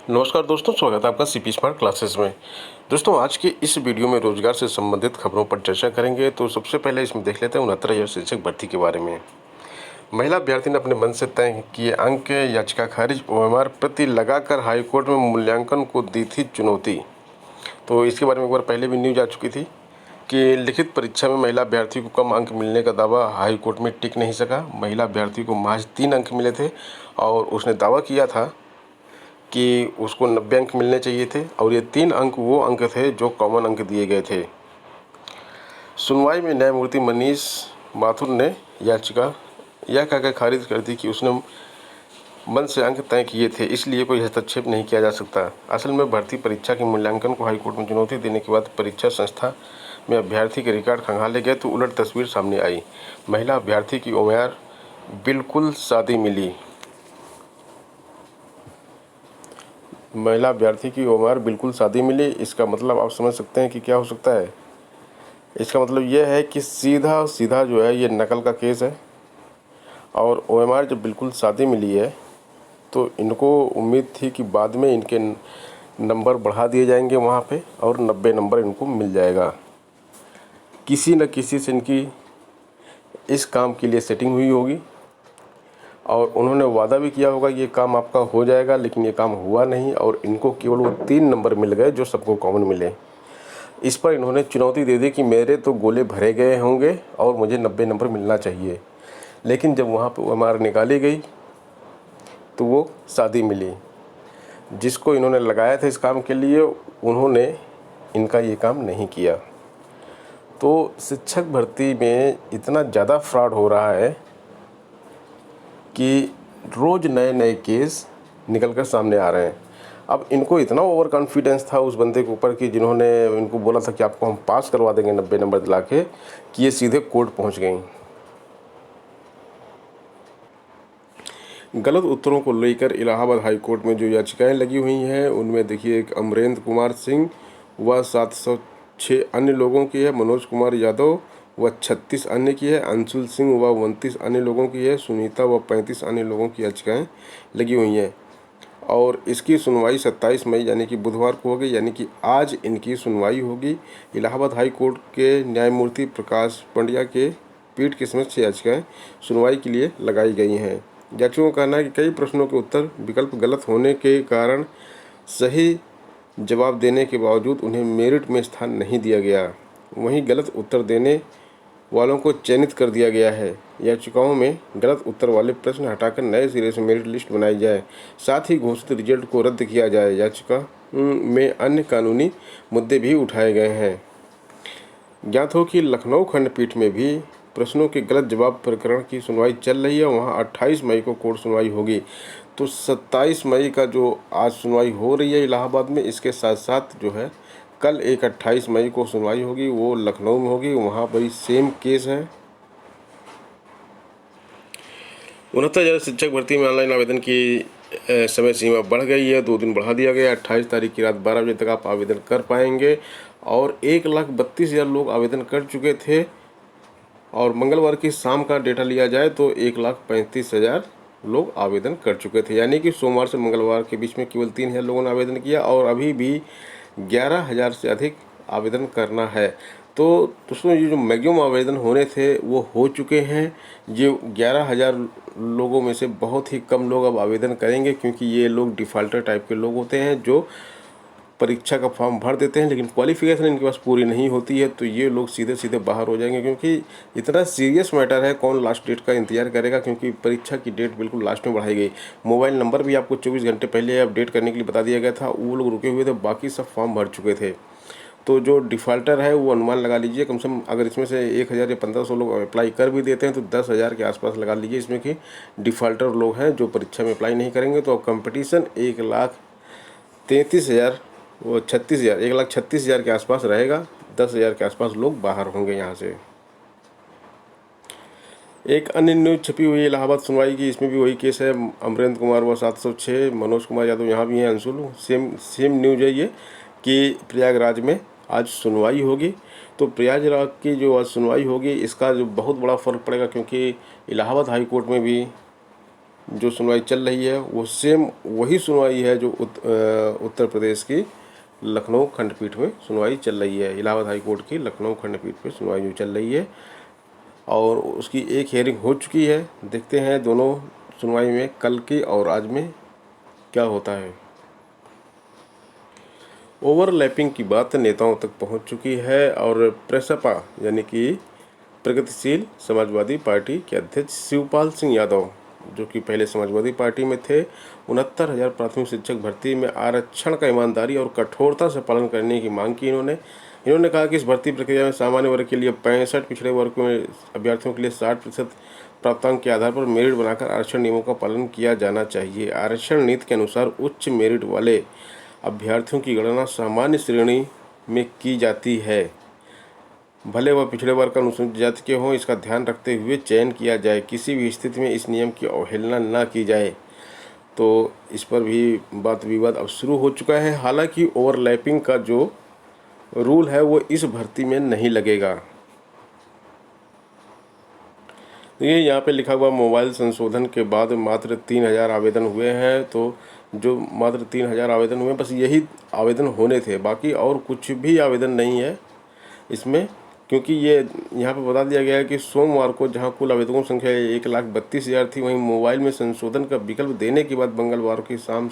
नमस्कार दोस्तों, स्वागत है आपका सीपी स्मार्ट क्लासेस में। दोस्तों, आज की इस वीडियो में रोजगार से संबंधित खबरों पर चर्चा करेंगे। तो सबसे पहले इसमें देख लेते हैं 69,000 शिक्षक भर्ती के बारे में। महिला अभ्यर्थी ने अपने मन से तय किए अंक याचिका खारिज, ओएमआर प्रति लगाकर हाईकोर्ट में मूल्यांकन को दी थी चुनौती। तो इसके बारे में एक बार पहले भी न्यूज आ चुकी थी कि लिखित परीक्षा में महिला अभ्यर्थी को कम अंक मिलने का दावा हाई कोर्ट में टिक नहीं सका। महिला अभ्यर्थी को महज 3 अंक मिले थे और उसने दावा किया था कि उसको 90 अंक मिलने चाहिए थे और ये 3 अंक वो अंक थे जो कॉमन अंक दिए गए थे। सुनवाई में न्यायमूर्ति मनीष माथुर ने याचिका यह कहकर खारिज कर दी कि उसने मन से अंक तय किए थे, इसलिए कोई हस्तक्षेप नहीं किया जा सकता। असल में भर्ती परीक्षा के मूल्यांकन को हाईकोर्ट में चुनौती देने के बाद परीक्षा संस्था में अभ्यर्थी के रिकॉर्ड खंगाले गए तो उलट तस्वीर सामने आई। महिला अभ्यर्थी की ओएमआर बिल्कुल सादी मिली। महिला अभ्यर्थी की ओएमआर बिल्कुल सादी मिली। इसका मतलब आप समझ सकते हैं कि क्या हो सकता है। इसका मतलब यह है कि सीधा सीधा जो है ये नकल का केस है। और ओएमआर जब बिल्कुल सादी मिली है तो इनको उम्मीद थी कि बाद में इनके नंबर बढ़ा दिए जाएंगे वहाँ पे और 90 नंबर इनको मिल जाएगा। किसी न किसी से इनकी इस काम के लिए सेटिंग हुई होगी और उन्होंने वादा भी किया होगा ये काम आपका हो जाएगा, लेकिन ये काम हुआ नहीं और इनको केवल वो 3 नंबर मिल गए जो सबको कॉमन मिले। इस पर इन्होंने चुनौती दे दी कि मेरे तो गोले भरे गए होंगे और मुझे 90 नंबर मिलना चाहिए। लेकिन जब वहाँ पर ओएमआर निकाली गई तो वो सादी मिली। जिसको इन्होंने लगाया था इस काम के लिए उन्होंने इनका ये काम नहीं किया। तो शिक्षक भर्ती में इतना ज़्यादा फ्रॉड हो रहा है कि रोज़ नए नए केस निकल कर सामने आ रहे हैं। अब इनको इतना ओवर कॉन्फिडेंस था उस बंदे के ऊपर कि जिन्होंने इनको बोला था कि आपको हम पास करवा देंगे 90 नंबर दिला के, कि ये सीधे कोर्ट पहुंच गई। गलत उत्तरों को लेकर इलाहाबाद हाई कोर्ट में जो याचिकाएं लगी हुई हैं उनमें देखिए एक अमरेंद्र कुमार सिंह व 706 अन्य लोगों की है, मनोज कुमार यादव व 36 अन्य की है, अंशुल सिंह व 29 अन्य लोगों की है, सुनीता व 35 अन्य लोगों की याचिकाएं लगी हुई हैं। और इसकी सुनवाई 27 मई यानी कि बुधवार को होगी, यानी कि आज इनकी सुनवाई होगी। इलाहाबाद हाई कोर्ट के न्यायमूर्ति प्रकाश पंड्या के पीठ के समक्ष याचिकाएं सुनवाई के लिए लगाई गई हैं। याचिकाओं का कहना है कि कई प्रश्नों के उत्तर विकल्प गलत होने के कारण सही जवाब देने के बावजूद उन्हें मेरिट में स्थान नहीं दिया गया। वहीं गलत उत्तर देने वालों को चयनित कर दिया गया है। याचिकाओं में गलत उत्तर वाले प्रश्न हटाकर नए सिरे से मेरिट लिस्ट बनाई जाए, साथ ही घोषित रिजल्ट को रद्द किया जाए। याचिका में अन्य कानूनी मुद्दे भी उठाए गए हैं। ज्ञात हो कि लखनऊ खंडपीठ में भी प्रश्नों के गलत जवाब प्रकरण की सुनवाई चल रही है। वहाँ 28 मई को कोर्ट सुनवाई होगी। तो 27 मई का जो आज सुनवाई हो रही है इलाहाबाद में, इसके साथ साथ जो है कल एक 28 मई को सुनवाई होगी, वो लखनऊ में होगी। वहाँ पर सेम केस है। 69,000 शिक्षक भर्ती में ऑनलाइन आवेदन की समय सीमा बढ़ गई है, 2 दिन बढ़ा दिया गया। 28 तारीख की रात 12 बजे तक आप आवेदन कर पाएंगे और 1,32,000 लोग आवेदन कर चुके थे। और मंगलवार की शाम का डेटा लिया जाए तो 1,35,000 लोग आवेदन कर चुके थे, यानी कि सोमवार से मंगलवार के बीच में केवल 3,000 लोगों ने आवेदन किया और अभी भी 11,000 से अधिक आवेदन करना है। तो दोस्तों, ये जो मैक्सिमम आवेदन होने थे वो हो चुके हैं। ये 11,000 लोगों में से बहुत ही कम लोग अब आवेदन करेंगे, क्योंकि ये लोग डिफ़ाल्टर टाइप के लोग होते हैं जो परीक्षा का फॉर्म भर देते हैं लेकिन क्वालिफिकेशन इनके पास पूरी नहीं होती है। तो ये लोग सीधे सीधे बाहर हो जाएंगे, क्योंकि इतना सीरियस मैटर है। कौन लास्ट डेट का इंतजार करेगा, क्योंकि परीक्षा की डेट बिल्कुल लास्ट में बढ़ाई गई। मोबाइल नंबर भी आपको 24 घंटे पहले अपडेट करने के लिए बता दिया गया था, वो लोग रुके हुए थे, बाकी सब फॉर्म भर चुके थे। तो जो डिफ़ाल्टर है वो अनुमान लगा लीजिए, कम से कम अगर इसमें से 1,000 या 1,500 लोग अप्लाई कर भी देते हैं तो 10,000 के आसपास लगा लीजिए इसमें कि डिफ़ाल्टर लोग हैं जो परीक्षा में अप्लाई नहीं करेंगे। तो अब कंपटीशन 1,33,000 वो 36,000 1,36,000 के आसपास रहेगा। 10,000 के आसपास लोग बाहर होंगे यहाँ से। एक अन्य न्यूज़ छपी हुई है इलाहाबाद सुनवाई की, इसमें भी वही केस है। अमरेंद्र कुमार व 706, मनोज कुमार यादव यहाँ भी हैं, अंशुल। सेम न्यूज़ है ये कि प्रयागराज में आज सुनवाई होगी। तो प्रयागराज की जो आज सुनवाई होगी इसका जो बहुत बड़ा फ़र्क पड़ेगा, क्योंकि इलाहाबाद हाई कोर्ट में भी जो सुनवाई चल रही है वो सेम वही सुनवाई है जो उत्तर प्रदेश की लखनऊ खंडपीठ में सुनवाई चल रही है। इलाहाबाद हाई कोर्ट की लखनऊ खंडपीठ में सुनवाई जो चल रही है और उसकी एक हियरिंग हो चुकी है। देखते हैं दोनों सुनवाई में कल की और आज में क्या होता है। ओवरलैपिंग की बात नेताओं तक पहुंच चुकी है और प्रसपा यानी कि प्रगतिशील समाजवादी पार्टी के अध्यक्ष शिवपाल सिंह यादव, जो कि पहले समाजवादी पार्टी में थे, 69,000 प्राथमिक शिक्षक भर्ती में आरक्षण का ईमानदारी और कठोरता से पालन करने की मांग की। इन्होंने कहा कि इस भर्ती प्रक्रिया में सामान्य वर्ग के लिए 65, पिछड़े वर्ग में अभ्यर्थियों के लिए 60% प्राप्तांक के आधार पर मेरिट बनाकर आरक्षण नियमों का पालन किया जाना चाहिए। आरक्षण नीति के अनुसार उच्च मेरिट वाले अभ्यर्थियों की गणना सामान्य श्रेणी में की जाती है, भले वह पिछड़े वर्ग अनुसूचित जाति के हों। इसका ध्यान रखते हुए चयन किया जाए, किसी भी स्थिति में इस नियम की अवहेलना न की जाए। तो इस पर भी वाद विवाद अब शुरू हो चुका है। हालांकि ओवरलैपिंग का जो रूल है वो इस भर्ती में नहीं लगेगा। ये यहाँ पे लिखा हुआ मोबाइल संशोधन के बाद मात्र 3,000 आवेदन हुए हैं। तो जो मात्र 3,000 आवेदन हुए, बस यही आवेदन होने थे, बाकी और कुछ भी आवेदन नहीं है इसमें, क्योंकि ये यहाँ पे बता दिया गया है कि सोमवार को जहाँ कुल आवेदकों की संख्या 1,32,000 थी, वहीं मोबाइल में संशोधन का विकल्प देने के बाद मंगलवार की शाम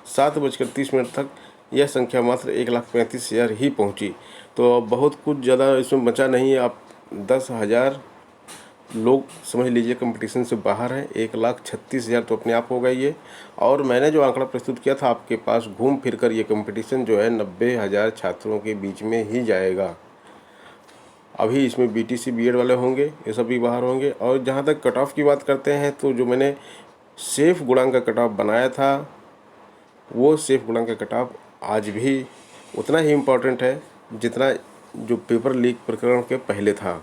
7:30 तक यह संख्या मात्र 1,35,000 ही पहुँची। तो अब बहुत कुछ ज़्यादा इसमें बचा नहीं है। आप 10,000 लोग समझ लीजिए कंपटीशन से बाहर हैं। 1,36,000 तो अपने आप हो गई है। और मैंने जो आंकड़ा प्रस्तुत किया था आपके पास, घूम फिर कर ये कंपटीशन जो है 90,000 छात्रों के बीच में ही जाएगा। अभी इसमें बीटीसी बीएड वाले होंगे, ये सब भी बाहर होंगे। और जहाँ तक कट ऑफ की बात करते हैं, तो जो मैंने सेफ गुणांक का कट ऑफ बनाया था, वो सेफ गुणांक का कट ऑफ आज भी उतना ही इम्पोर्टेंट है जितना जो पेपर लीक प्रकरण के पहले था।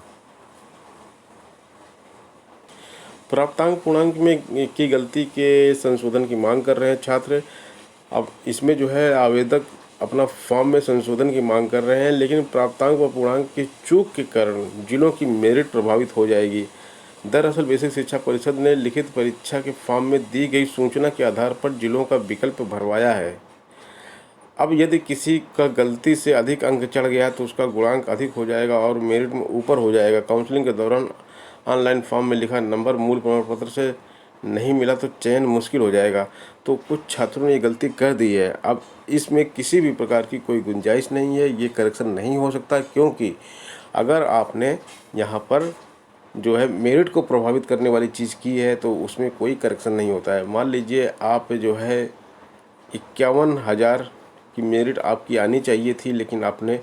प्राप्तांक पूर्णांक में की गलती के संशोधन की मांग कर रहे हैं छात्र। अब इसमें जो है आवेदक अपना फॉर्म में संशोधन की मांग कर रहे हैं, लेकिन प्राप्तांक व पूर्णांक की चूक के कारण जिलों की मेरिट प्रभावित हो जाएगी। दरअसल बेसिक शिक्षा परिषद ने लिखित परीक्षा के फॉर्म में दी गई सूचना के आधार पर जिलों का विकल्प भरवाया है। अब यदि किसी का गलती से अधिक अंक चढ़ गया तो उसका गुणांक अधिक हो जाएगा और मेरिट में ऊपर हो जाएगा। काउंसलिंग के दौरान ऑनलाइन फॉर्म में लिखा नंबर मूल प्रमाण पत्र से नहीं मिला तो चयन मुश्किल हो जाएगा। तो कुछ छात्रों ने ये गलती कर दी है। अब इसमें किसी भी प्रकार की कोई गुंजाइश नहीं है, ये करेक्शन नहीं हो सकता, क्योंकि अगर आपने यहाँ पर जो है मेरिट को प्रभावित करने वाली चीज़ की है तो उसमें कोई करेक्शन नहीं होता है। मान लीजिए आप जो है 51,000 की मेरिट आपकी आनी चाहिए थी, लेकिन आपने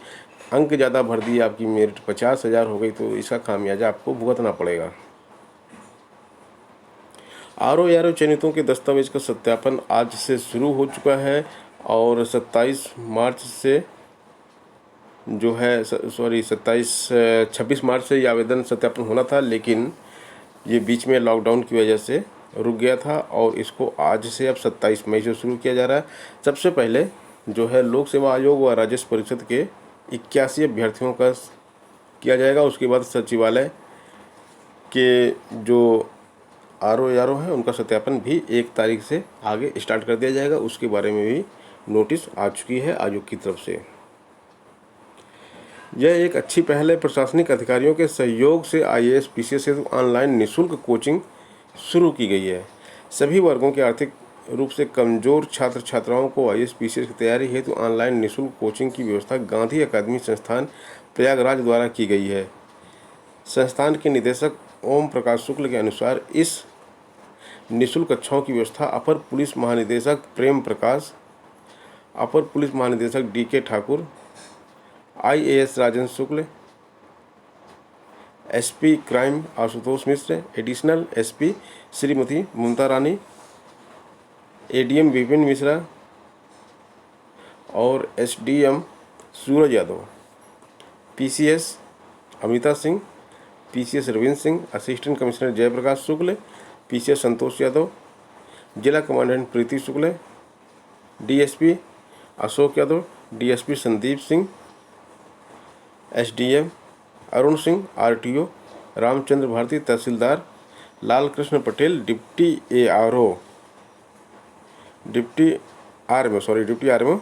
अंक ज़्यादा भर दिए, आपकी मेरिट 50,000 हो गई, तो इसका खामियाजा आपको भुगतना पड़ेगा। आरओ चयनितों के दस्तावेज का सत्यापन आज से शुरू हो चुका है और 26 मार्च से ये आवेदन सत्यापन होना था, लेकिन ये बीच में लॉकडाउन की वजह से रुक गया था और इसको आज से अब 27 मई से शुरू किया जा रहा है। सबसे पहले जो है लोक सेवा आयोग व राजस्व परिषद के 81 अभ्यर्थियों का किया जाएगा। उसके बाद सचिवालय के जो आरओ है उनका सत्यापन भी 1 तारीख से आगे स्टार्ट कर दिया जाएगा। उसके बारे में भी नोटिस आ चुकी है आयोग की तरफ से। यह एक अच्छी पहल है। प्रशासनिक अधिकारियों के सहयोग से आईएएस पीसीएस हेतु ऑनलाइन निःशुल्क कोचिंग शुरू की गई है। सभी वर्गों के आर्थिक रूप से कमजोर छात्र छात्राओं को आईएएस पीसीएस की तैयारी हेतु ऑनलाइन निःशुल्क कोचिंग की व्यवस्था गांधी अकादमी संस्थान प्रयागराज द्वारा की गई है। संस्थान के निदेशक ओम प्रकाश शुक्ल के अनुसार इस निःशुल्क कक्षाओं की व्यवस्था अपर पुलिस महानिदेशक प्रेम प्रकाश, अपर पुलिस महानिदेशक D K Thakur, IAS Rajendra Shukla, SP crime Ashutosh Mishra, additional SP Shrimati Mamta Rani, ADM Vipin Mishra और SDM Suraj Yadav, PCS Amita Singh, PCS Ravindra Singh, assistant commissioner Jayprakash Shukla, PCS Santosh Yadav, जिला commandant Preeti Shukla, DSP Ashok Yadav, DSP Sandeep Singh, SDM Arun Singh, RTO Ramchandra Bharti, तहसीलदार लाल कृष्ण पटेल डिप्टी आरएमओ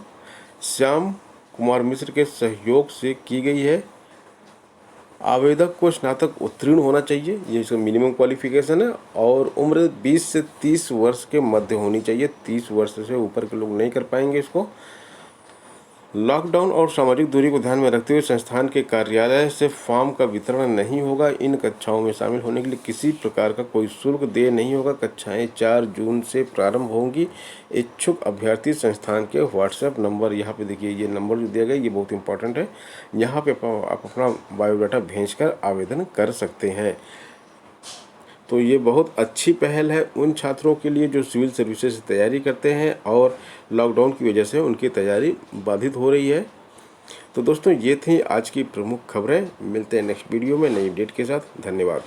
श्याम कुमार मिश्र के सहयोग से की गई है। आवेदक को स्नातक उत्तीर्ण होना चाहिए, ये इसका मिनिमम क्वालिफिकेशन है, और उम्र 20 से 30 वर्ष के मध्य होनी चाहिए। 30 वर्ष से ऊपर के लोग नहीं कर पाएंगे इसको। लॉकडाउन और सामाजिक दूरी को ध्यान में रखते हुए संस्थान के कार्यालय से फॉर्म का वितरण नहीं होगा। इन कक्षाओं में शामिल होने के लिए किसी प्रकार का कोई शुल्क देय नहीं होगा। कक्षाएं 4 जून से प्रारंभ होंगी। इच्छुक अभ्यर्थी संस्थान के व्हाट्सएप नंबर, यहाँ पे देखिए ये नंबर जो दिया गया ये बहुत इंपॉर्टेंट है, यहाँ पे आप अपना बायोडाटा भेजकर आवेदन कर सकते हैं। तो ये बहुत अच्छी पहल है उन छात्रों के लिए जो सिविल सर्विसेज से तैयारी करते हैं और लॉकडाउन की वजह से उनकी तैयारी बाधित हो रही है। तो दोस्तों ये थी आज की प्रमुख खबरें। मिलते हैं नेक्स्ट वीडियो में नई अपडेट के साथ। धन्यवाद।